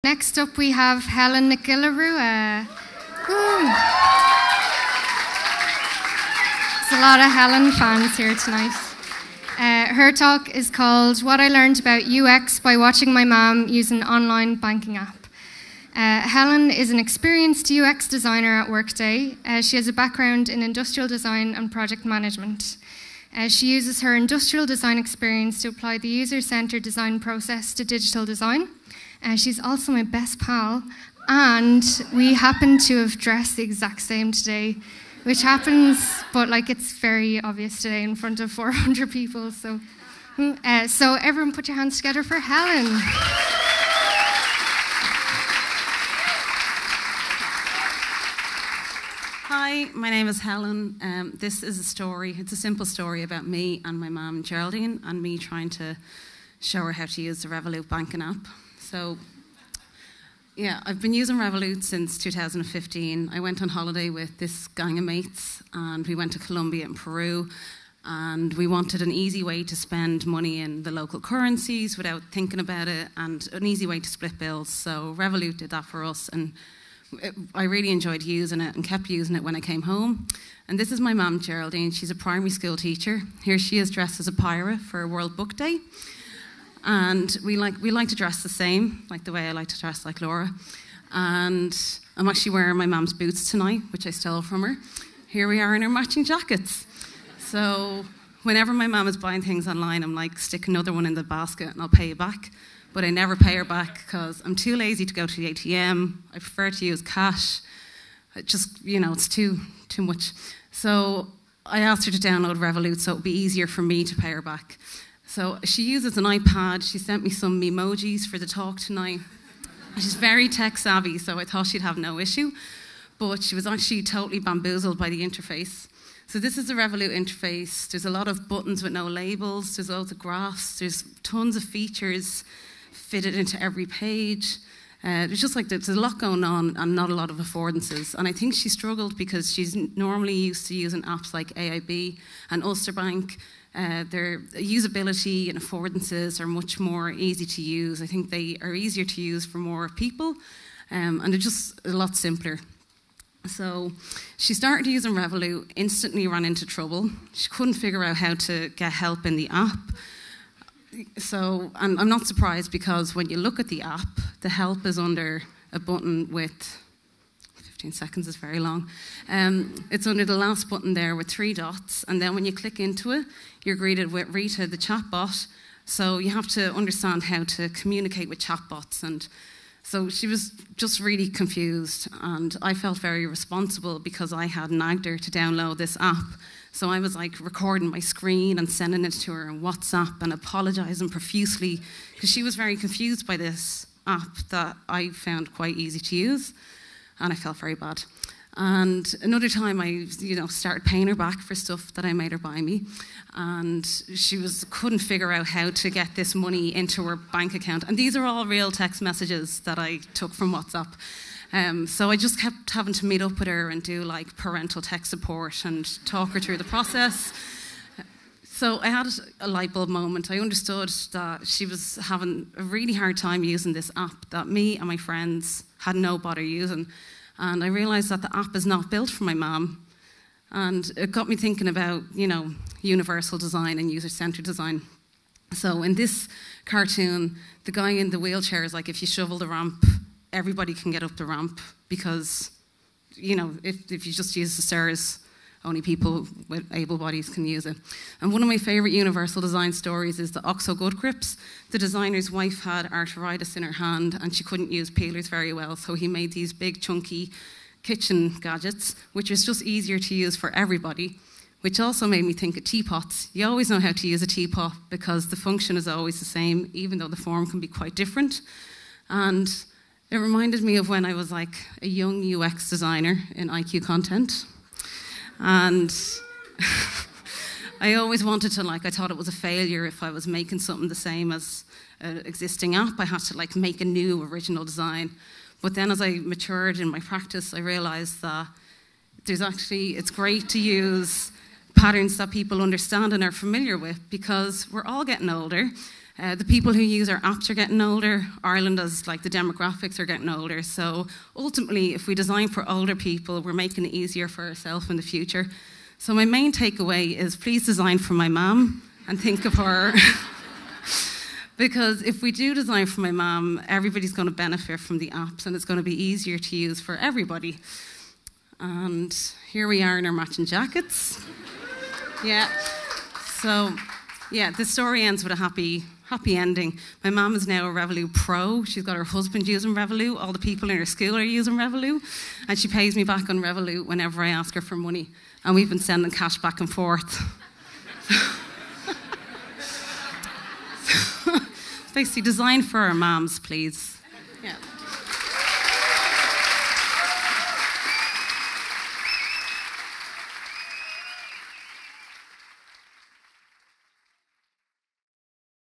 Next up we have Helen Nic Giolla Rua. There's a lot of Helen fans here tonight. Her talk is called What I Learned About UX by Watching My Mom Use an Online Banking App. Helen is an experienced UX designer at Workday. She has a background in industrial design and project management. She uses her industrial design experience to apply the user-centered design process to digital design. She's also my best pal, and we happen to have dressed the exact same today, which happens, but it's very obvious today in front of 400 people. So everyone put your hands together for Helen. Hi, my name is Helen. This is a story, it's a simple story about me and my mum Geraldine and me trying to show her how to use the Revolut banking app. So, yeah, I've been using Revolut since 2015. I went on holiday with this gang of mates and we went to Colombia and Peru, and we wanted an easy way to spend money in the local currencies without thinking about it, and an easy way to split bills. So Revolut did that for us, and I really enjoyed using it and kept using it when I came home. And this is my mum, Geraldine. She's a primary school teacher. Here she is dressed as a pirate for World Book Day. And we like to dress the same, like the way I like to dress like Laura. And I'm actually wearing my mum's boots tonight, which I stole from her. Here we are in our matching jackets. So whenever my mum is buying things online, I'm like, stick another one in the basket and I'll pay you back. But I never pay her back because I'm too lazy to go to the ATM. I prefer to use cash. It just, it's too much. So I asked her to download Revolut so it would be easier for me to pay her back. So she uses an iPad. She sent me some emojis for the talk tonight. She's very tech savvy, so I thought she'd have no issue. But she was actually totally bamboozled by the interface. So this is the Revolut interface. There's a lot of buttons with no labels. There's loads of graphs. There's tons of features fitted into every page. There's there's a lot going on and not a lot of affordances. And I think she struggled because she's normally used to using apps like AIB and Ulster Bank. Their usability and affordances are much more easy to use. I think they are easier to use for more people, and they're just a lot simpler. So she started using Revolut, instantly ran into trouble. She couldn't figure out how to get help in the app. So, and I'm not surprised because when you look at the app, the help is under a button with 15 seconds is very long. It's under the last button there with 3 dots, and then when you click into it, you're greeted with Rita, the chatbot. So you have to understand how to communicate with chatbots. And so she was just really confused, and I felt very responsible because I had nagged her to download this app. So I was recording my screen and sending it to her on WhatsApp and apologising profusely because she was very confused by this app that I found quite easy to use. And I felt very bad. And another time I, started paying her back for stuff that I made her buy me. And she couldn't figure out how to get this money into her bank account. And these are all real text messages that I took from WhatsApp. So I just kept having to meet up with her and do parental tech support and talk her through the process. So I had a light bulb moment. I understood that she was having a really hard time using this app that me and my friends had no bother using. And I realised that the app is not built for my mum. And it got me thinking about, universal design and user-centred design. So in this cartoon, the guy in the wheelchair is if you shovel the ramp, everybody can get up the ramp because, if you just use the stairs, only people with able bodies can use it. And one of my favourite universal design stories is the Oxo Good Grips. The designer's wife had arthritis in her hand and she couldn't use peelers very well, so he made these big chunky kitchen gadgets, which was just easier to use for everybody, which also made me think of teapots. You always know how to use a teapot because the function is always the same, even though the form can be quite different. And it reminded me of when I was a young UX designer in IQ Content. And I always wanted to, I thought it was a failure if I was making something the same as an existing app. I had to, make a new original design. But then as I matured in my practice, I realised that it's great to use patterns that people understand and are familiar with because we're all getting older. The people who use our apps are getting older. Ireland, as like the demographics, are getting older. So ultimately, if we design for older people, we're making it easier for ourselves in the future. So my main takeaway is please design for my mum and think of her. Because if we do design for my mum, everybody's going to benefit from the apps and it's going to be easier to use for everybody. And here we are in our matching jackets. Yeah. So, yeah, the story ends with a happy ending. My mum is now a Revolut pro. She's got her husband using Revolut. All the people in her school are using Revolut. And she pays me back on Revolut whenever I ask her for money. And we've been sending cash back and forth. Basically, design for our mums, please.